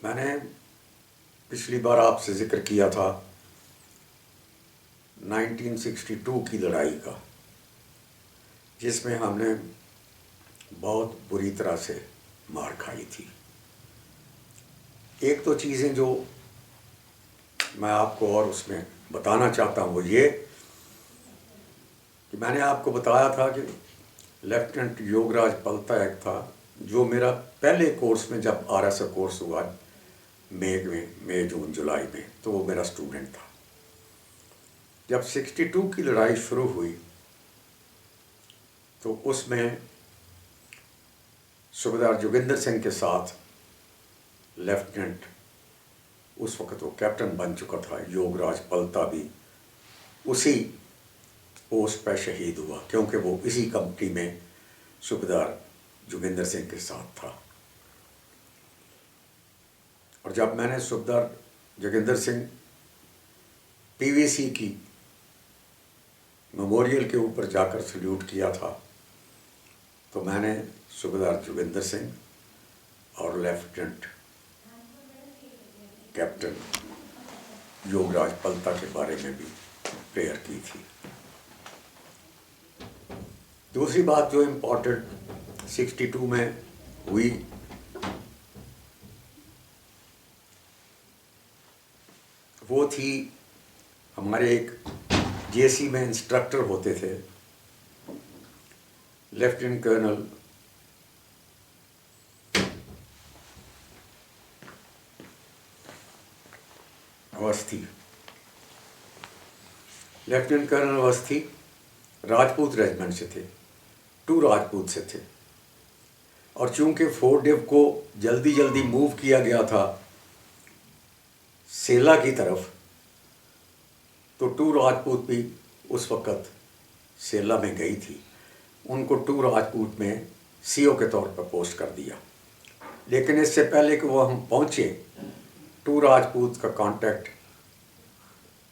میں نے پچھلی بار آپ سے ذکر کیا تھا 1962 کی لڑائی کا، جس میں ہم نے بہت بری طرح سے مار کھائی تھی۔ ایک تو چیزیں جو میں آپ کو اور اس میں بتانا چاہتا ہوں وہ یہ کہ میں نے آپ کو بتایا تھا کہ لیفٹیننٹ یوگراج پلتا ایک تھا جو میرا پہلے کورس میں، جب RSF کورس ہوا مئی جون جولائی میں، تو وہ میرا اسٹوڈنٹ تھا۔ جب 62 کی لڑائی شروع ہوئی تو اس میں صوبیدار جوگندر سنگھ کے ساتھ لیفٹیننٹ، اس وقت وہ کیپٹن بن چکا تھا، یوگراج پلتا بھی اسی پوسٹ پہ شہید ہوا، کیونکہ وہ اسی کمپنی میں صوبیدار جوگندر سنگھ کے ساتھ تھا۔ اور جب میں نے صوبیدار جوگندر سنگھ PVC کی میموریل کے اوپر جا کر سلیوٹ کیا تھا، تو میں نے صوبیدار جوگندر سنگھ اور لیفٹیننٹ کیپٹن یوگراج پلتا کے بارے میں بھی پریئر کی تھی۔ دوسری بات جو امپورٹنٹ 62 میں ہوئی، وہ تھی ہمارے ایک JC میں انسٹرکٹر ہوتے تھے، lieutenant colonel Awasthi. Lieutenant colonel Awasthi Rajput regiment سے تھے، 2 راجپوت سے تھے، اور چونکہ 4 ڈیو کو جلدی موو کیا گیا تھا سیلا کی طرف، تو 2 راجپوت بھی اس وقت سیلا میں گئی تھی۔ ان کو 2 راجپوت میں CO کے طور پر پوسٹ کر دیا، لیکن اس سے پہلے کہ وہ ہم پہنچے 2 راجپوت کا کانٹیکٹ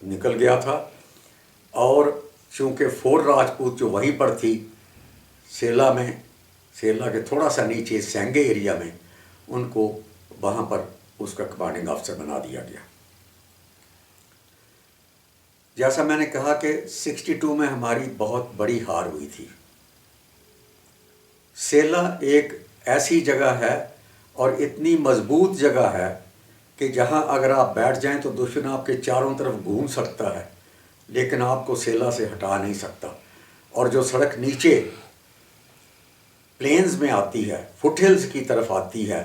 نکل گیا تھا، اور چونکہ 4 راجپوت جو وہیں پر تھی سیلا میں، سیلا کے تھوڑا سا نیچے سینگے ایریا میں، ان کو وہاں پر اس کا کمانڈنگ آفیسر بنا دیا گیا۔ جیسا میں نے کہا کہ 62 میں ہماری بہت بڑی ہار ہوئی تھی۔ سیلا ایک ایسی جگہ ہے اور اتنی مضبوط جگہ ہے کہ جہاں اگر آپ بیٹھ جائیں تو دشمن آپ کے چاروں طرف گھوم سکتا ہے، لیکن آپ کو سیلا سے ہٹا نہیں سکتا۔ اور جو سڑک نیچے پلینز میں آتی ہے، فٹ ہلز کی طرف آتی ہے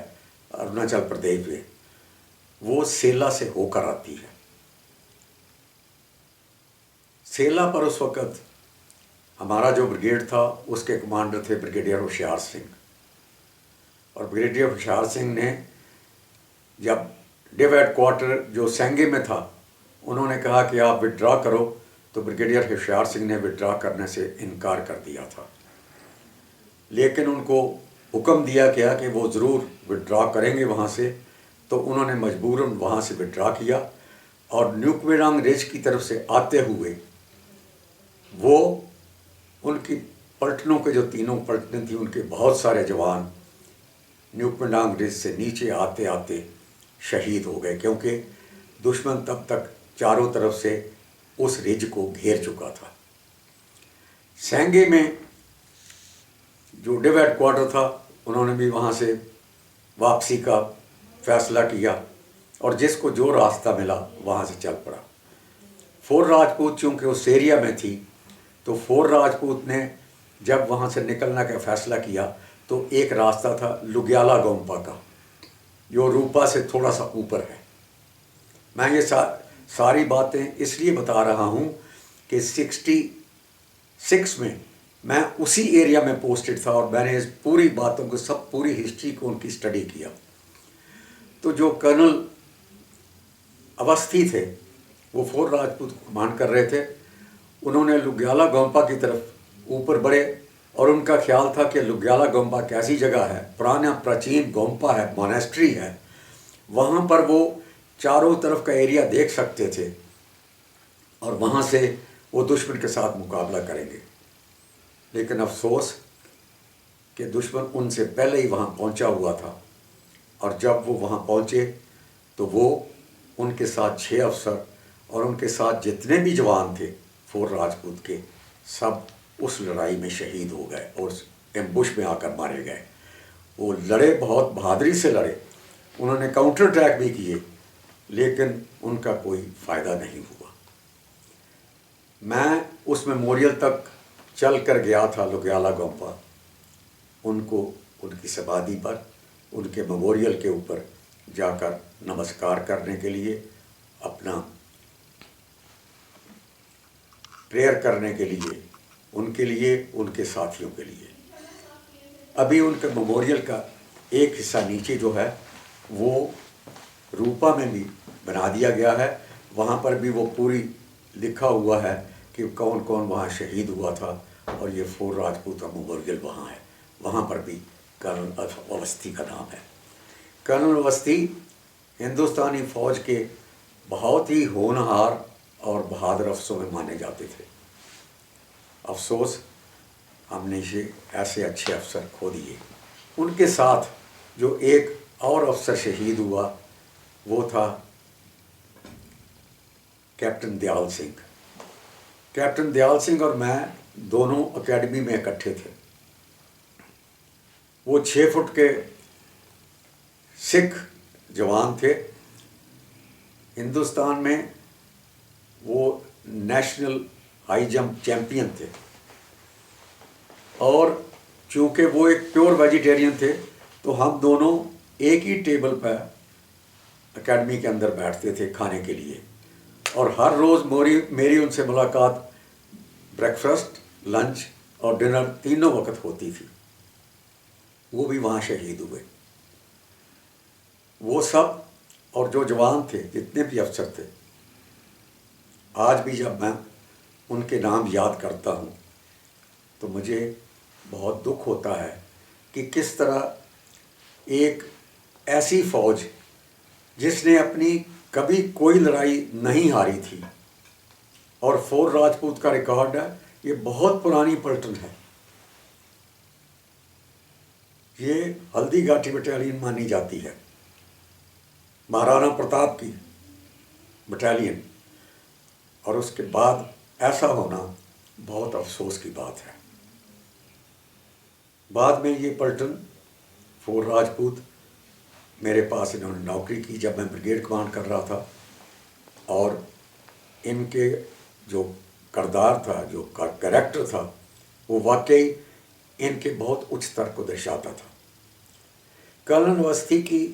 اروناچل پردیش میں، وہ سیلا سے ہو کر آتی ہے۔ سیلا پر اس وقت ہمارا جو بریگیڈ تھا اس کے کمانڈر تھے بریگیڈیئر ہوشیار سنگھ، اور بریگیڈیئر ہوشیار سنگھ نے جب ڈیو ہیڈ کوارٹر جو سینگے میں تھا انہوں نے کہا کہ آپ وڈرا کرو، تو بریگیڈیئر ہوشیار سنگھ نے وڈرا کرنے سے انکار کر دیا تھا، لیکن ان کو حکم دیا گیا کہ وہ ضرور وڈرا کریں گے وہاں سے، تو انہوں نے مجبوراً وہاں سے وڈرا کیا، اور نیوکمیڈانگ رج کی طرف سے آتے ہوئے وہ ان کی پلٹنوں کے جو 3 پلٹنیں تھیں ان کے بہت سارے جوان نیوکمیڈانگ رج سے نیچے آتے آتے شہید ہو گئے، کیونکہ دشمن تب تک چاروں طرف سے اس رج کو گھیر چکا تھا۔ سینگے میں جو ڈیو ہیڈ کوارٹر تھا انہوں نے بھی وہاں سے واپسی کا فیصلہ کیا، اور جس کو جو راستہ ملا وہاں سے چل پڑا۔ 4 راجپوت چونکہ اس ایریا میں تھی، تو 4 راجپوت نے جب وہاں سے نکلنے کا فیصلہ کیا تو ایک راستہ تھا لگیالا گومپا کا، جو روپا سے تھوڑا سا اوپر ہے۔ میں یہ ساری باتیں اس لیے بتا رہا ہوں کہ 66 میں اسی ایریا میں پوسٹڈ تھا، اور میں نے اس پوری باتوں کو پوری ہسٹری کو ان کی اسٹڈی کیا۔ تو جو کرنل اوستھی تھے وہ 4 راجپوت کو کمانڈ کر رہے تھے، انہوں نے لگیالا گومپا کی طرف اوپر بڑھے، اور ان کا خیال تھا کہ لگیالا گومپا ایک ایسی جگہ ہے، پراچین گومپا ہے، مونیسٹری ہے، وہاں پر وہ چاروں طرف کا ایریا دیکھ سکتے تھے، اور وہاں سے وہ دشمن کے ساتھ مقابلہ کریں گے۔ لیکن افسوس کہ دشمن ان سے پہلے ہی وہاں پہنچا ہوا تھا، اور جب وہ وہاں پہنچے تو وہ ان کے ساتھ 6 افسر اور ان کے ساتھ جتنے بھی جوان تھے فورٹ راجپوت کے، سب اس لڑائی میں شہید ہو گئے اور ایمبوش میں آ کر مارے گئے۔ وہ لڑے، بہت بہادری سے لڑے، انہوں نے کاؤنٹر اٹیک بھی کیے، لیکن ان کا کوئی فائدہ نہیں ہوا۔ میں اس میموریل تک چل کر گیا تھا، لوگیالا گومپا، ان کو ان کی سمادھی پر، ان کے میموریل کے اوپر جا کر نمسکار کرنے کے لیے، اپنا پریئر کرنے کے لیے، ان کے ساتھیوں کے لیے۔ ابھی ان کے میموریل کا ایک حصہ نیچے جو ہے وہ روپا میں بھی بنا دیا گیا ہے، وہاں پر بھی وہ پوری لکھا ہوا ہے کہ کون کون وہاں شہید ہوا تھا، اور یہ فورٹ راجپوت کا میموریل وہاں ہے، وہاں پر بھی کرنل اوستھی کا نام ہے۔ کرنل اوستھی ہندوستانی فوج کے بہت ہی ہونہار اور بہادر افسروں میں مانے جاتے تھے۔ افسوس ہم نے ایسے اچھے افسر کھو دیے۔ ان کے ساتھ جو ایک اور افسر شہید ہوا وہ تھا کیپٹن دیال سنگھ۔ کیپٹن دیال سنگھ اور میں دونوں اکیڈمی میں اکٹھے تھے۔ وہ 6 فٹ کے سکھ جوان تھے، ہندوستان میں وہ نیشنل ہائی جمپ چیمپئن تھے، اور چونکہ وہ ایک پیور ویجیٹیرین تھے تو ہم دونوں ایک ہی ٹیبل پہ اکیڈمی کے اندر بیٹھتے تھے کھانے کے لیے، اور ہر روز میری ان سے ملاقات بریکفاسٹ، لنچ اور ڈنر تینوں وقت ہوتی تھی۔ وہ بھی وہاں شہید ہوئے۔ وہ سب اور جو جوان تھے، جتنے بھی افسر تھے، آج بھی جب میں ان کے نام یاد کرتا ہوں تو مجھے بہت دکھ ہوتا ہے کہ کس طرح ایک ایسی فوج جس نے اپنی کبھی کوئی لڑائی نہیں ہاری تھی، اور فورٹ راجپوت کا ریکارڈ ہے، یہ بہت پرانی پلٹن ہے، یہ ہلدی گھاٹی بٹالین مانی جاتی ہے، مہارانا پرتاپ کی بٹالین، اور اس کے بعد ایسا ہونا بہت افسوس کی بات ہے۔ بعد میں یہ پلٹن فورٹ راجپوت میرے پاس انہوں نے نوکری کی جب میں بریگیڈ کمانڈ کر رہا تھا، اور ان کے جو کردار تھا، جو کریکٹر تھا، وہ واقعی ان کے بہت اچ ستر کو درشاتا تھا۔ کرنل اوستھی کی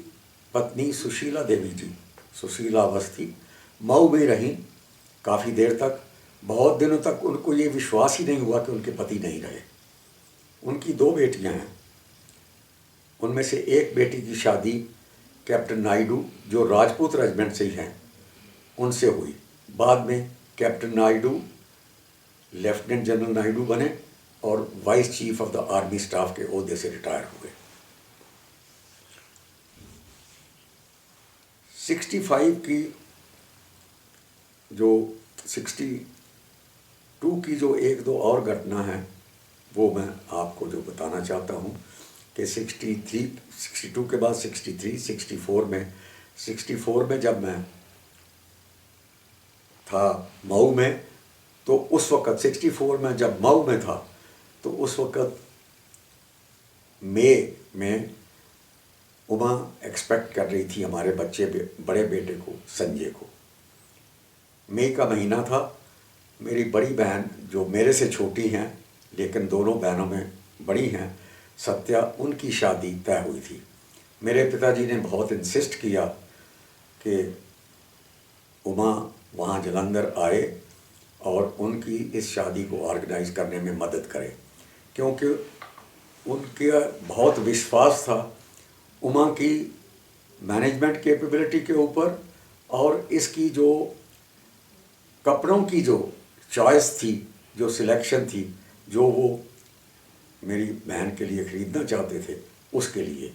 پتنی سشیلا دیوی جی، سشیلا اوستھی، مئو میں رہیں کافی دیر تک، بہت دنوں تک ان کو یہ وشواس ہی نہیں ہوا کہ ان کے پتی نہیں رہے۔ ان کی 2 بیٹیاں ہیں، ان میں سے ایک بیٹی کی شادی کیپٹن نائیڈو جو راجپوت ریجمنٹ سے ہی ہیں ان سے ہوئی۔ بعد میں captain Naidu lieutenant general Naidu بنے اور vice chief of the army staff کے عہدے سے ریٹائر ہوئے۔ 65 کی جو 62 کی جو 1-2 اور گھٹنا ہے وہ میں آپ کو جو بتانا چاہتا ہوں کہ 62 کے بعد 64 میں جب میں تھا مئو میں، تو اس وقت 64 میں جب مئو میں تھا تو اس وقت مئی میں اما ایکسپیکٹ کر رہی تھی ہمارے بڑے بیٹے کو، سنجے کو۔ مئی کا مہینہ تھا۔ میری بڑی بہن جو میرے سے چھوٹی ہیں لیکن دونوں بہنوں میں بڑی ہیں، ستیا، ان کی شادی طے ہوئی تھی۔ میرے پتا جی نے بہت انسسٹ کیا کہ اما وہاں جلندھر آئے اور ان کی اس شادی کو آرگنائز کرنے میں مدد کرے، کیونکہ ان کا بہت وشواس تھا اما کی مینجمنٹ کیپیبلٹی کے اوپر، اور اس کی جو کپڑوں کی جو چوائس تھی، جو سلیکشن تھی، جو وہ میری بہن کے لیے خریدنا چاہتے تھے، اس کے لیے۔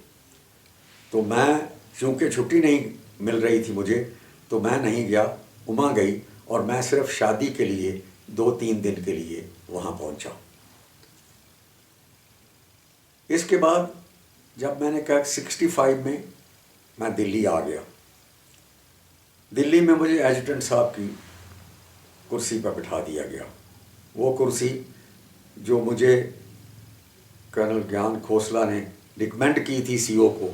تو میں چونکہ چھٹی نہیں مل رہی تھی مجھے، تو میں نہیں گیا، اما گئی، اور میں صرف شادی کے لیے 2-3 دن کے لیے وہاں پہنچا۔ اس کے بعد جب میں نے کہا 65 میں دلی آ گیا، दिल्ली में मुझे एडजुटेंट साहब की कुर्सी पर बिठा दिया गया। वो कुर्सी जो मुझे कर्नल ज्ञान खोसला ने रिकमेंड की थी सीओ को,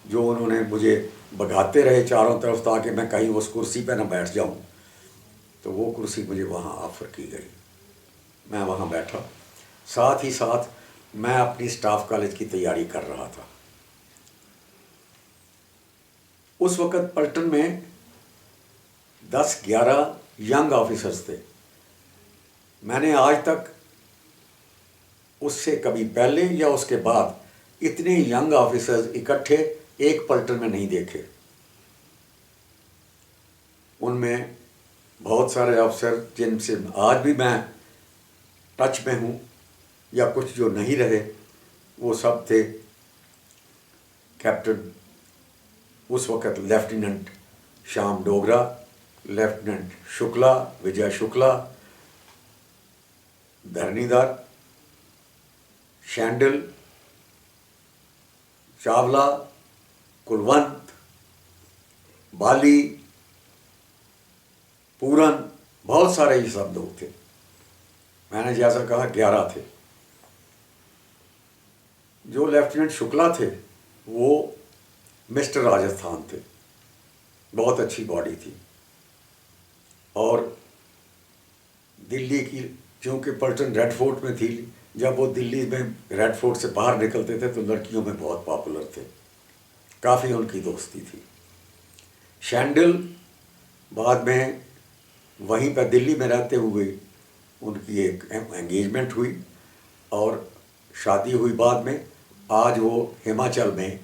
जो उन्होंने मुझे भगाते रहे चारों तरफ ताकि मैं कहीं उस कुर्सी पर न बैठ जाऊं, तो वो कुर्सी मुझे वहाँ ऑफ़र की गई। मैं वहाँ बैठा, साथ ही साथ मैं अपनी स्टाफ कॉलेज की तैयारी कर रहा था। उस वक़्त पलटन में 10-11 यंग ऑफिसर्स थे। मैंने आज तक उससे कभी पहले या उसके बाद इतने यंग ऑफिसर्स इकट्ठे एक पलटन में नहीं देखे। उनमें बहुत सारे अफसर जिनसे आज भी मैं टच में हूँ, या कुछ जो नहीं रहे, वो सब थे कैप्टन, उस वक़्त लेफ्टिनेंट श्याम डोगरा, लेफ्टिनेंट शुक्ला, विजय शुक्ला, धरणीधर, शैंडल, चावला, कुलवंत, बाली, पूरन, बहुत सारे ये सब लोग थे। मैंने जैसा कहा 11 थे। जो लेफ्टिनेंट शुक्ला थे वो मिस्टर राजस्थान थे, बहुत अच्छी बॉडी थी, और दिल्ली की, चूँकि पलटन रेड फोर्ट में थी, जब वो दिल्ली में रेड फोर्ट से बाहर निकलते थे तो लड़कियों में बहुत पॉपुलर थे, काफ़ी उनकी दोस्ती थी। शैंडल बाद में वहीं पर दिल्ली में रहते हुए उनकी एक एंगेजमेंट हुई और शादी हुई बाद में। आज वो हिमाचल में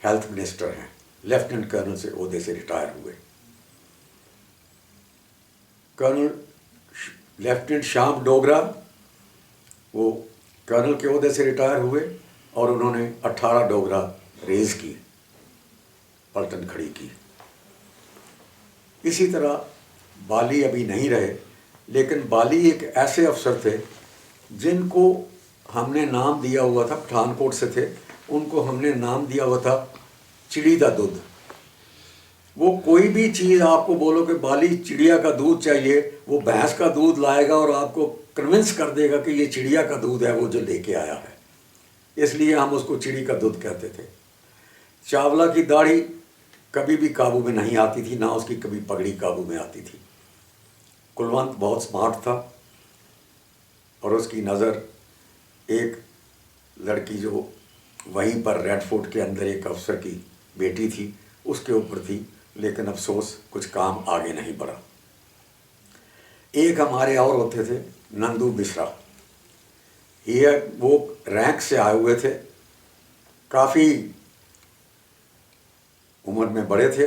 हेल्थ मिनिस्टर हैं, लेफ्टिनेंट कर्नल से ओहदे से रिटायर हुए। कर्नल लेफ्टिनेंट श्याम डोगरा वो कर्नल के ओहदे से रिटायर हुए और उन्होंने 18 डोगरा रेज की, पलटन खड़ी की। इसी तरह बाली अभी नहीं रहे, लेकिन बाली एक ऐसे अफसर थे जिनको हमने नाम दिया हुआ था, पठानकोट से थे, उनको हमने नाम दिया हुआ था चिड़ी दा दूध। वो कोई भी चीज़ आपको बोलो कि बाली चिड़िया का दूध चाहिए, वो भैंस का दूध लाएगा और आपको कन्विंस कर देगा कि ये चिड़िया का दूध है वो जो लेके आया है, इसलिए हम उसको चिड़ी का दूध कहते थे। चावला की दाढ़ी कभी भी काबू में नहीं आती थी, ना उसकी कभी पगड़ी काबू में आती थी। कुलवंत बहुत स्मार्ट था और उसकी नज़र एक लड़की जो वहीं पर रेड फोर्ट के अंदर एक अफसर की बेटी थी उसके ऊपर थी, लेकिन अफसोस कुछ काम आगे नहीं बढ़ा। एक हमारे और होते थे नंदू मिश्रा, ये वो रैंक से आए हुए थे, काफ़ी उम्र में बड़े थे,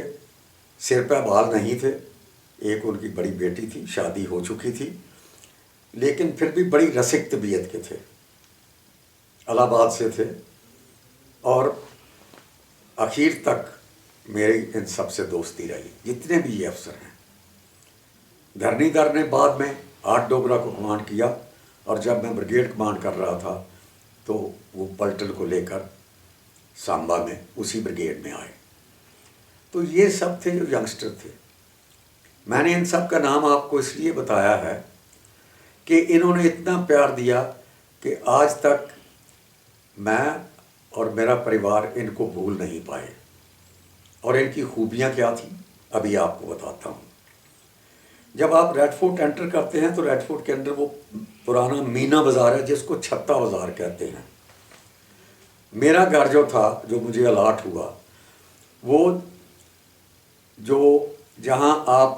सिर पर बाल नहीं थे। एक उनकी बड़ी बेटी थी, शादी हो चुकी थी, लेकिन फिर भी बड़ी रसिक तबीयत के थे, इलाहाबाद से थे, और आखिर तक मेरी इन सब से दोस्ती रही, जितने भी ये अफसर हैं। धरणीधर ने बाद में 8 डोगरा को कमांड किया, और जब मैं ब्रिगेड कमांड कर रहा था तो वो पलटन को लेकर सांबा में उसी ब्रिगेड में आए। तो ये सब थे जो यंगस्टर थे। मैंने इन सब का नाम आपको इसलिए बताया है कि इन्होंने इतना प्यार दिया कि आज तक मैं और मेरा परिवार इनको भूल नहीं पाए। और इनकी खूबियाँ क्या थी अभी आपको बताता हूँ। जब आप रेड फोर्ट एंटर करते हैं तो रेड फोर्ट के अंदर वो पुराना मीना बाज़ार है जिसको छत्ता बाज़ार कहते हैं। मेरा घर जो था, जो मुझे अलाट हुआ, वो जो जहाँ आप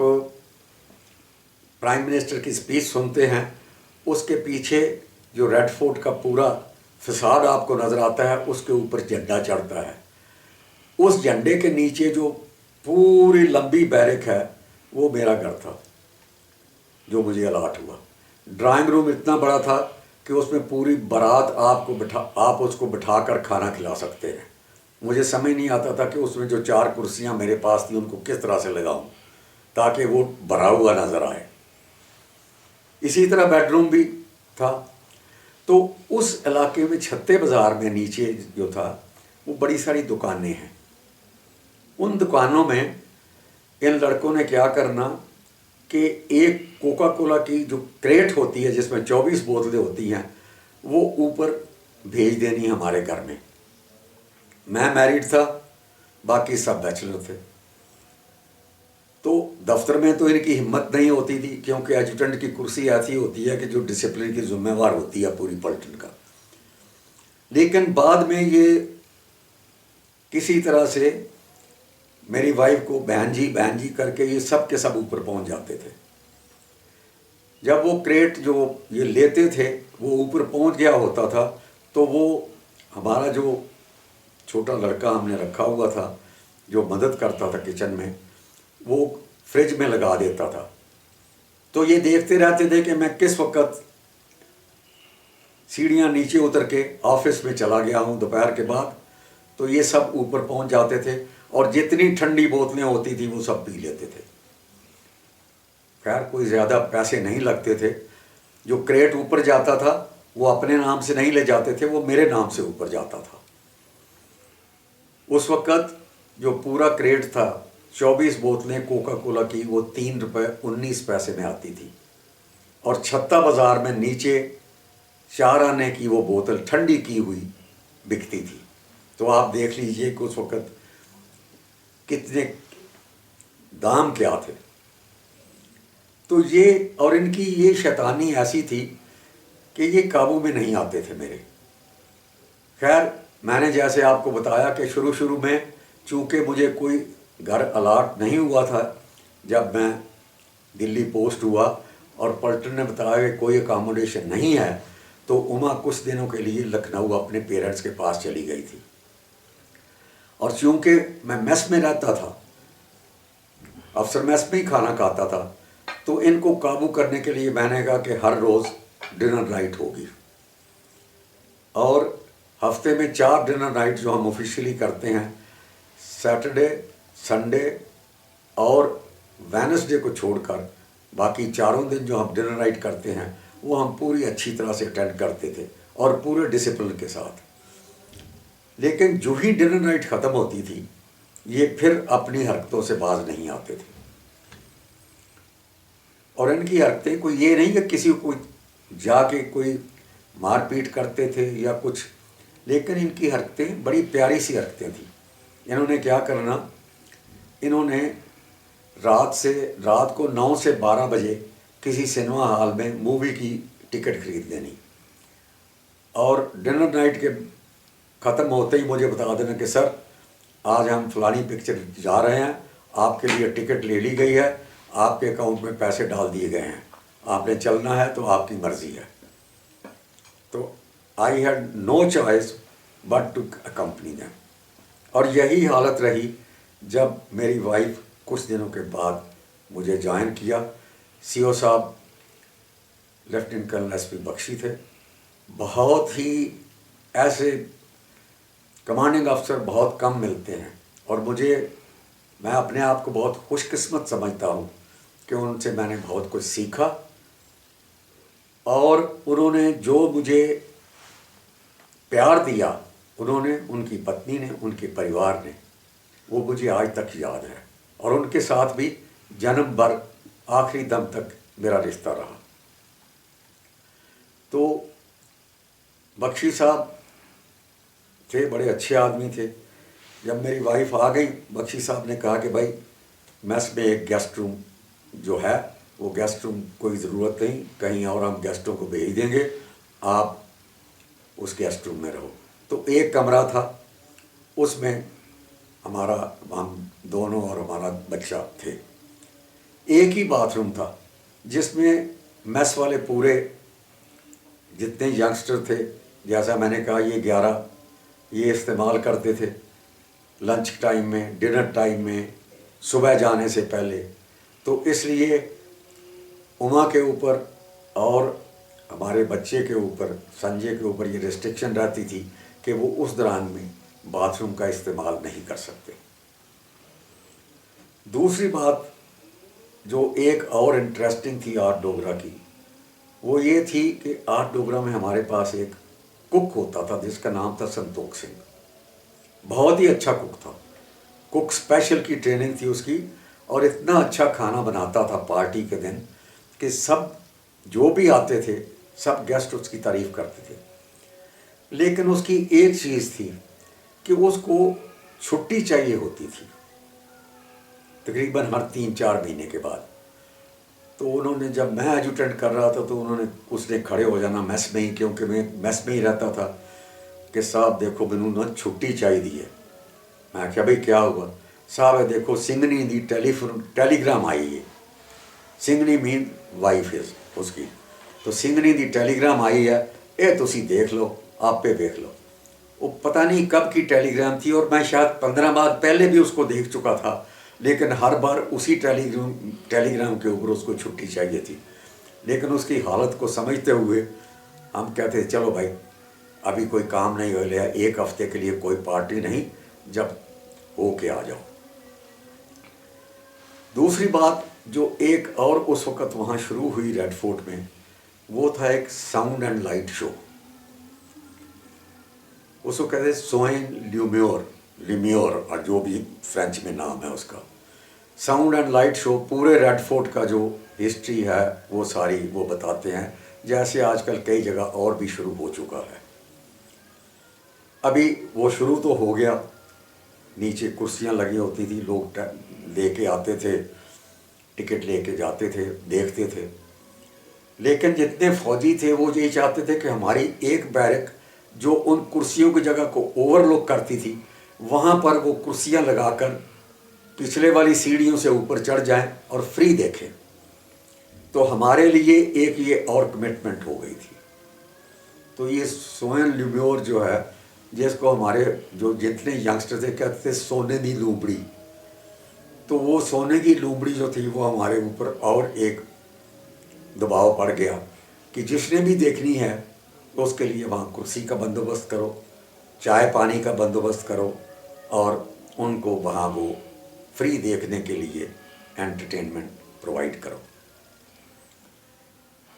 प्राइम मिनिस्टर की स्पीच सुनते हैं उसके पीछे जो रेड फोर्ट का पूरा फसाद आपको नज़र आता है, उसके ऊपर झंडा चढ़ता है। उस झंडे के नीचे जो पूरी लंबी बैरक है वो मेरा घर था जो मुझे अलाट हुआ। ड्राइंग रूम इतना बड़ा था कि उसमें पूरी बारात आप उसको बिठा कर खाना खिला सकते हैं। मुझे समझ नहीं आता था कि उसमें जो 4 कुर्सियां मेरे पास थी उनको किस तरह से लगाऊं ताकि वो भरा हुआ नज़र आए। इसी तरह बेडरूम भी था। तो उस इलाके में छत्ते बाज़ार में नीचे जो था वो बड़ी सारी दुकानें हैं। उन दुकानों में इन लड़कों ने क्या करना कि एक कोका कोला की जो क्रेट होती है जिसमें 24 बोतलें होती हैं वो ऊपर भेज देनी हमारे घर में। मैं मैरिड था, बाकी सब बैचलर थे। तो दफ्तर में तो इनकी हिम्मत नहीं होती थी, क्योंकि एजुटेंट की कुर्सी ऐसी होती है कि जो डिसिप्लिन की जिम्मेवार होती है पूरी पलटन का। लेकिन बाद में ये किसी तरह से मेरी वाइफ को बहन जी करके ये सब के सब ऊपर पहुंच जाते थे। जब वो क्रेट जो ये लेते थे वो ऊपर पहुंच गया होता था, तो वो हमारा जो छोटा लड़का हमने रखा हुआ था जो मदद करता था किचन में, वो फ्रिज में लगा देता था। तो ये देखते रहते थे कि मैं किस वक्त सीढ़ियाँ नीचे उतर के ऑफिस में चला गया हूँ दोपहर के बाद, तो ये सब ऊपर पहुँच जाते थे और जितनी ठंडी बोतलें होती थी वो सब पी लेते थे। खैर कोई ज़्यादा पैसे नहीं लगते थे। जो क्रेट ऊपर जाता था वो अपने नाम से नहीं ले जाते थे, वो मेरे नाम से ऊपर जाता था। उस वक़्त जो पूरा क्रेट था 24 बोतलें कोका कोला की, वो 3 रुपये 19 पैसे में आती थी और छत्ता बाज़ार में नीचे 4 आने की वो बोतल ठंडी की हुई बिकती थी। तो आप देख लीजिए कि उस वक़्त कितने दाम क्या थे। तो ये और इनकी ये शैतानी ऐसी थी कि ये काबू में नहीं आते थे मेरे। खैर मैंने जैसे आपको बताया कि शुरू में चूँकि मुझे कोई घर अलाट नहीं हुआ था, जब मैं दिल्ली पोस्ट हुआ और पलटन ने बताया कि कोई अकामोडेशन नहीं है, तो उमा कुछ दिनों के लिए लखनऊ अपने पेरेंट्स के पास चली गई थी। और चूँकि मैं मेस में रहता था, अफसर मेस में ही खाना खाता था, तो इनको काबू करने के लिए मैंने कहा कि हर रोज़ डिनर नाइट होगी और हफ्ते में 4 डिनर नाइट जो हम ऑफिशियली करते हैं, सैटरडे, संडे और वेडनेसडे को छोड़कर बाकी चारों दिन जो हम डिनर नाइट करते हैं वो हम पूरी अच्छी तरह से अटेंड करते थे और पूरे डिसिप्लिन के साथ। लेकिन जो ही डिनर नाइट ख़त्म होती थी ये फिर अपनी हरकतों से बाज नहीं आते थे। और इनकी हरकतें कोई ये नहीं कि किसी को जाके कोई मारपीट करते थे या कुछ, लेकिन इनकी हरकतें बड़ी प्यारी सी हरकतें थी। इन्होंने क्या करना, इन्होंने रात को 9 से 12 बजे किसी सिनेमा हॉल में मूवी की टिकट खरीद लेनी और डिनर नाइट के ख़त्म होते ही मुझे बता देना कि सर आज हम फलानी पिक्चर जा रहे हैं, आपके लिए टिकट ले ली गई है, आपके अकाउंट में पैसे डाल दिए गए हैं, आपने चलना है तो आपकी मर्ज़ी है। तो I had no choice but to accompany them. और यही हालत रही जब मेरी वाइफ कुछ दिनों के बाद मुझे ज्वाइन किया। सीओ साहब लेफ्टिनेंट कर्नल एसपी बख्शी थे। बहुत ही ऐसे कमांडिंग अफसर बहुत कम मिलते हैं और मैं अपने आप को बहुत खुशकिस्मत समझता हूँ कि उनसे मैंने बहुत कुछ सीखा और उन्होंने जो मुझे प्यार दिया, उन्होंने, उनकी पत्नी ने, उनके परिवार ने, वो मुझे आज तक याद है और उनके साथ भी जन्म भर आखिरी दम तक मेरा रिश्ता रहा। तो बख्शी साहब थे, बड़े अच्छे आदमी थे। जब मेरी वाइफ आ गई, बख्शी साहब ने कहा कि भाई मेस में एक गेस्ट रूम जो है वो गेस्ट रूम कोई ज़रूरत नहीं, कहीं और हम गेस्टों को भेज देंगे, आप उस गेस्ट रूम में रहो। तो एक कमरा था, उसमें हम दोनों और हमारा बच्चा थे। एक ही बाथरूम था जिसमें मेस वाले पूरे जितने यंगस्टर थे, जैसा मैंने कहा ये 11 ये इस्तेमाल करते थे लंच टाइम में, डिनर टाइम में, सुबह जाने से पहले। तो इसलिए उमा के ऊपर और हमारे बच्चे के ऊपर, संजय के ऊपर ये रिस्ट्रिक्शन रहती थी कि वो उस दौरान में बाथरूम का इस्तेमाल नहीं कर सकते। दूसरी बात जो एक और इंटरेस्टिंग थी आर्ट डोगरा की, वो ये थी कि आर्ट डोगरा में हमारे पास एक कुक होता था जिसका नाम था संतोख सिंह। बहुत ही अच्छा कुक था। कुक स्पेशल की ट्रेनिंग थी उसकी اور اتنا اچھا کھانا بناتا تھا پارٹی کے دن کہ سب جو بھی آتے تھے سب گیسٹ اس کی تعریف کرتے تھے. لیکن اس کی ایک چیز تھی کہ اس کو چھٹی چاہیے ہوتی تھی تقریباً ہر 3-4 مہینے کے بعد. تو انہوں نے جب میں ایجوٹینٹ کر رہا تھا تو اس نے کھڑے ہو جانا میس میں ہی, کیونکہ میں میس میں ہی رہتا تھا, کہ صاحب دیکھو بنو نا چھٹی چاہیے دی ہے. میں کہا بھائی کیا ہوا؟ صاحب ہے دیکھو سنگنی دی ٹیلی گرام آئی ہے. سنگنی مین وائف ہے اس کی. تو سنگنی دی ٹیلی گرام آئی ہے, اے تسی دیکھ لو, آپ پہ دیکھ لو. وہ پتہ نہیں کب کی ٹیلی گرام تھی, اور میں شاید 15 بار پہلے بھی اس کو دیکھ چکا تھا, لیکن ہر بار اسی ٹیلی گرام کے اوپر اس کو چھٹی چاہیے تھی. لیکن اس کی حالت کو سمجھتے ہوئے ہم کہتے ہیں چلو بھائی ابھی کوئی کام نہیں ہو لیا, 1 ہفتے کے لیے کوئی پارٹی نہیں, جب ہو کے آ جاؤ. دوسری بات جو ایک اور اس وقت وہاں شروع ہوئی ریڈ فورٹ میں, وہ تھا ایک ساؤنڈ اینڈ لائٹ شو. اس کو کہتے ہیں سوئن لیمیور, اور جو بھی فرینچ میں نام ہے اس کا. ساؤنڈ اینڈ لائٹ شو پورے ریڈ فورٹ کا جو ہسٹری ہے وہ ساری وہ بتاتے ہیں, جیسے آج کل کئی جگہ اور بھی شروع ہو چکا ہے. ابھی وہ شروع تو ہو گیا, نیچے کرسیاں لگی ہوتی تھی, لوگ لے کے آتے تھے, ٹکٹ لے کے جاتے تھے, دیکھتے تھے. لیکن جتنے فوجی تھے وہ یہی چاہتے تھے کہ ہماری ایک بیرک جو ان کرسیوں کی جگہ کو اوور لک کرتی تھی, وہاں پر وہ کرسیاں لگا کر پچھلے والی سیڑھیوں سے اوپر چڑھ جائیں اور فری دیکھیں. تو ہمارے لیے ایک یہ اور کمٹمنٹ ہو گئی تھی. تو یہ سوئن لیمیور جو ہے, جس کو ہمارے جو جتنے ینگسٹر تھے کہتے تھے سونے دی لومڑی, تو وہ سونے کی لومڑی جو تھی وہ ہمارے اوپر اور ایک دباؤ پڑ گیا کہ جس نے بھی دیکھنی ہے اس کے لیے وہاں کرسی کا بندوبست کرو, چائے پانی کا بندوبست کرو, اور ان کو وہاں وہ فری دیکھنے کے لیے انٹرٹینمنٹ پرووائڈ کرو.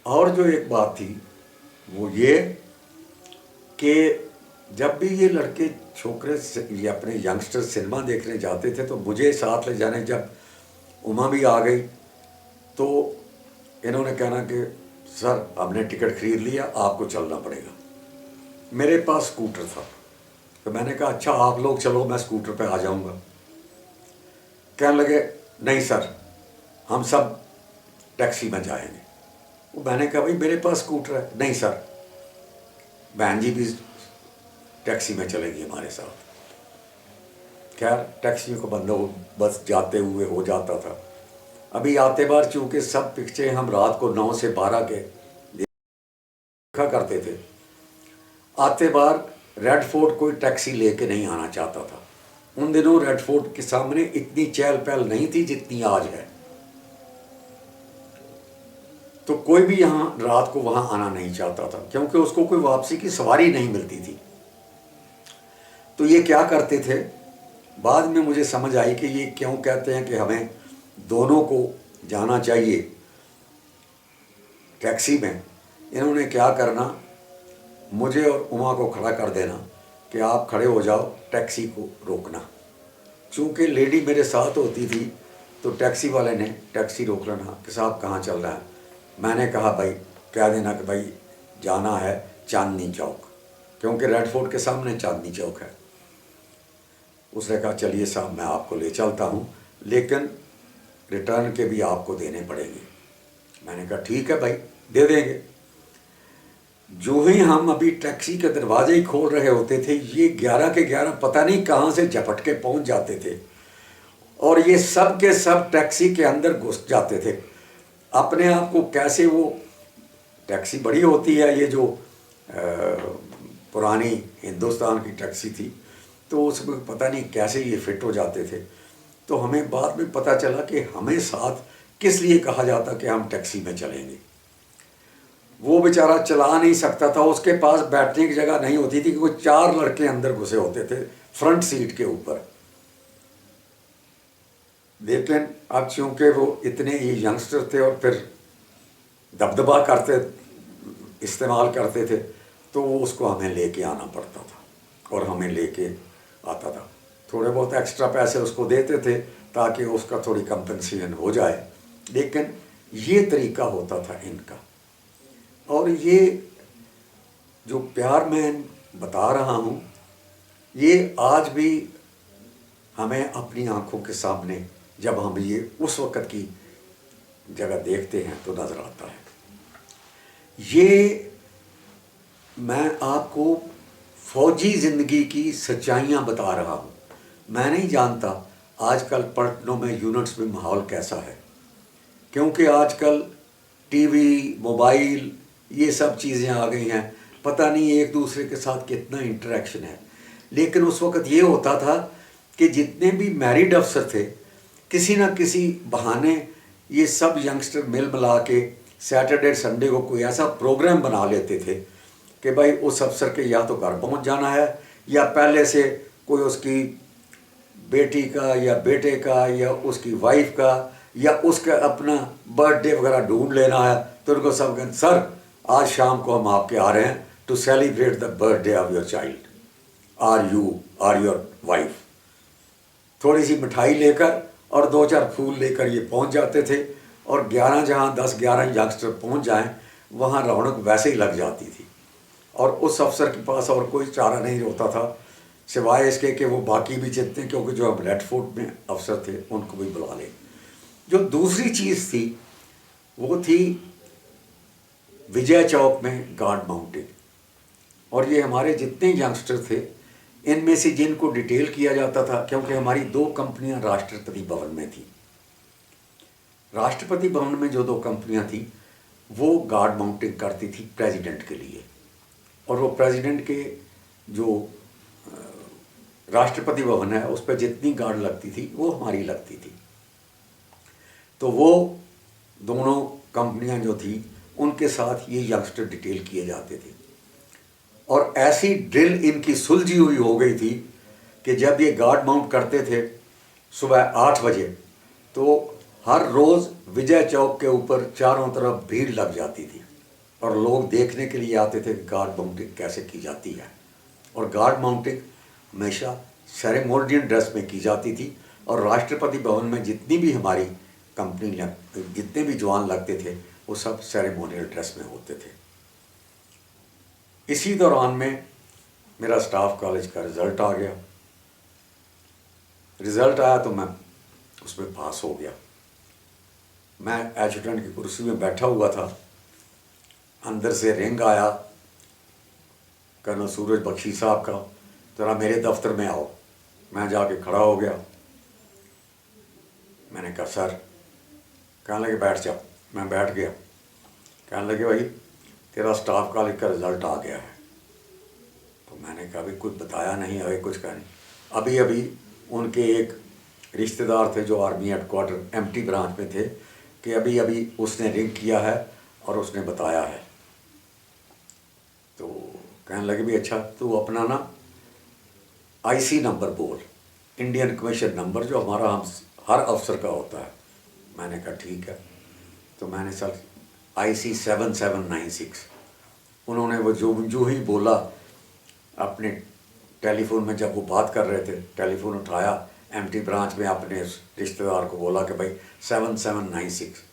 اور جو ایک بات تھی وہ یہ کہ جب بھی یہ لڑکے چھوکرے یہ اپنے ینگسٹر سنیما دیکھنے جاتے تھے تو مجھے ساتھ لے جانے. جب اما بھی آ گئی تو انہوں نے کہنا کہ سر ہم نے ٹکٹ خرید لیا, آپ کو چلنا پڑے گا. میرے پاس اسکوٹر تھا تو میں نے کہا اچھا آپ لوگ چلو, میں اسکوٹر پہ آ جاؤں گا. کہنے لگے نہیں سر ہم سب ٹیکسی میں جائیں گے. میں نے کہا بھائی میرے پاس اسکوٹر ہے. نہیں سر بہن جی بھی ٹیکسی میں چلے گی ہمارے ساتھ. خیر ٹیکسی کو بندوبست جاتے ہوئے ہو جاتا تھا. ابھی آتے بار چونکہ سب پکچریں ہم رات کو 9 سے 12 کے دیکھا کرتے تھے, آتے بار ریڈ فورٹ کوئی ٹیکسی لے کے نہیں آنا چاہتا تھا. ان دنوں ریڈ فورٹ کے سامنے اتنی چہل پہل نہیں تھی جتنی آج ہے, تو کوئی بھی یہاں رات کو وہاں آنا نہیں چاہتا تھا کیونکہ اس کو کوئی واپسی کی سواری نہیں ملتی تھی. تو یہ کیا کرتے تھے, بعد میں مجھے سمجھ آئی کہ یہ کیوں کہتے ہیں کہ ہمیں دونوں کو جانا چاہیے ٹیکسی میں. انہوں نے کیا کرنا, مجھے اور اما کو کھڑا کر دینا کہ آپ کھڑے ہو جاؤ, ٹیکسی کو روکنا. چونکہ لیڈی میرے ساتھ ہوتی تھی تو ٹیکسی والے نے ٹیکسی روک لینا کہ صاحب کہاں چل رہا ہے. میں نے کہا بھائی کہہ دینا کہ بھائی جانا ہے چاندنی چوک, کیونکہ ریڈ فورٹ کے سامنے چاندنی چوک ہے. اس نے کہا چلیے صاحب میں آپ کو لے چلتا ہوں, لیکن ریٹرن کے بھی آپ کو دینے پڑیں گے. میں نے کہا ٹھیک ہے بھائی دے دیں گے. جو ہی ہم ابھی ٹیکسی کے دروازے ہی کھول رہے ہوتے تھے, یہ 11 کے 11 پتہ نہیں کہاں سے جھپٹ کے پہنچ جاتے تھے, اور یہ سب کے سب ٹیکسی کے اندر گھس جاتے تھے. اپنے آپ کو کیسے, وہ ٹیکسی بڑی ہوتی ہے, یہ جو پرانی ہندوستان کی ٹیکسی تھی, تو اس میں پتہ نہیں کیسے یہ فٹ ہو جاتے تھے. تو ہمیں بعد میں پتہ چلا کہ ہمیں ساتھ کس لیے کہا جاتا کہ ہم ٹیکسی میں چلیں گے. وہ بیچارہ چلا نہیں سکتا تھا, اس کے پاس بیٹھنے کی جگہ نہیں ہوتی تھی, کہ وہ 4 لڑکے اندر گھسے ہوتے تھے فرنٹ سیٹ کے اوپر. لیکن اب چونکہ وہ اتنے ہی ینگسٹر تھے اور پھر دبدبا استعمال کرتے تھے, تو وہ اس کو ہمیں لے کے آنا پڑتا تھا اور ہمیں لے کے آتا تھا. थोड़े बहुत एक्स्ट्रा पैसे उसको देते थे ताकि उसका थोड़ी कंपनसेशन हो जाए, लेकिन ये तरीका होता था इनका। और ये जो प्यार मैं बता रहा हूँ, ये आज भी हमें अपनी आंखों के सामने जब हम ये उस वक़्त की जगह देखते हैं तो नज़र आता है। ये मैं आपको फ़ौजी ज़िंदगी की सच्चाइयाँ बता रहा हूँ। मैं नहीं जानता आजकल पलटनों में, यूनिट्स में माहौल कैसा है, क्योंकि आजकल टीवी, मोबाइल, ये सब चीज़ें आ गई हैं, पता नहीं एक दूसरे के साथ कितना इंटरेक्शन है। लेकिन उस वक़्त ये होता था कि जितने भी मैरिड अफसर थे, किसी न किसी बहाने ये सब यंगस्टर मिल मिला के सैटरडे संडे को कोई ऐसा प्रोग्राम बना लेते थे कि भाई उस अफसर के या तो घर पहुंच जाना है, या पहले से कोई उसकी बेटी का या बेटे का या उसकी वाइफ का या उसका अपना बर्थडे वगैरह ढूंढ लेना है। तो उनको सब कहते, सर आज शाम को हम आपके आ रहे हैं to celebrate the birthday of your child, or your wife. थोड़ी सी मिठाई लेकर और 2-4 फूल लेकर ये पहुंच जाते थे, और 11 जहाँ 10-11 यंगस्टर पहुंच जाएं, वहाँ रौनक वैसे ही लग जाती थी। और उस अफसर के पास और कोई चारा नहीं होता था सिवाय इसके कि वो बाकी भी जितने, क्योंकि जो अब रेडफोर्ट में अफसर थे उनको भी बुला ले। जो दूसरी चीज़ थी वो थी विजय चौक में गार्ड माउंटिंग। और ये हमारे जितने यंगस्टर थे, इनमें से जिनको डिटेल किया जाता था, क्योंकि हमारी 2 कंपनियां राष्ट्रपति भवन में थी। राष्ट्रपति भवन में जो 2 कंपनियां थी वो गार्ड माउंटिंग करती थी प्रेसिडेंट के लिए, और वो प्रेसिडेंट के जो राष्ट्रपति भवन है उस पर जितनी गार्ड लगती थी वो हमारी लगती थी। तो वो दोनों कंपनियां जो थी उनके साथ ये यंगस्टर डिटेल किए जाते थे। और ऐसी ड्रिल इनकी सुलझी हुई हो गई थी कि जब ये गार्ड माउंट करते थे सुबह 8 बजे, तो हर रोज़ विजय चौक के ऊपर चारों तरफ भीड़ लग जाती थी, और लोग देखने के लिए आते थे कि गार्ड माउंटिंग कैसे की जाती है। और गार्ड माउंटिंग हमेशा सेरेमोनियल ड्रेस में की जाती थी, और राष्ट्रपति भवन में जितनी भी हमारी कंपनी जितने भी जवान लगते थे वो सब सेरेमोनियल ड्रेस में होते थे। इसी दौरान में मेरा स्टाफ कॉलेज का रिज़ल्ट आ गया। रिज़ल्ट आया तो मैं उसमें पास हो गया। मैं एजुटेंट की कुर्सी में बैठा हुआ था, अंदर से रिंग आया कर्नल सूरज बख्शी साहब का, ज़रा मेरे दफ्तर में आओ। मैं जाके खड़ा हो गया। मैंने कहा सर। कहने लगे बैठ जाओ। मैं बैठ गया। कहने लगे भाई तेरा स्टाफ कॉलेज का रिज़ल्ट आ गया है। तो मैंने कहा अभी कुछ बताया नहीं, अभी कुछ कहा नहीं। अभी अभी उनके एक रिश्तेदार थे जो आर्मी हेडक्वार्टर एमटी ब्रांच में थे, कि अभी अभी उसने रिंग किया है और उसने बताया है। तो कहने लगे भी अच्छा तू अपना ना आईसी नंबर बोल, इंडियन कमीशन नंबर जो हमारा हम हर अफसर का होता है। मैंने कहा ठीक है। तो मैंने सर IC 7796। उन्होंने वो जो ही बोला अपने टेलीफोन में, जब वो बात कर रहे थे टेलीफोन उठाया, एमटी ब्रांच में अपने रिश्तेदार को बोला कि भाई 7796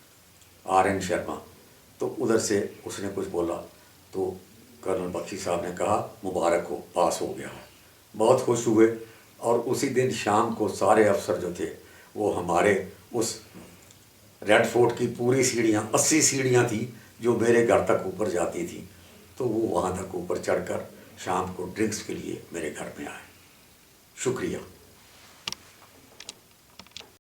RN शर्मा। तो उधर से उसने कुछ बोला, तो कर्नल बख्शी साहब ने कहा मुबारक हो, पास हो गया है। बहुत खुश हुए। और उसी दिन शाम को सारे अफसर जो थे वो हमारे उस रेड फोर्ट की पूरी सीढ़ियाँ 80 सीढ़ियाँ थी जो मेरे घर तक ऊपर जाती थी, तो वो वहाँ तक ऊपर चढ़कर शाम को ड्रिंक्स के लिए मेरे घर में आए। शुक्रिया।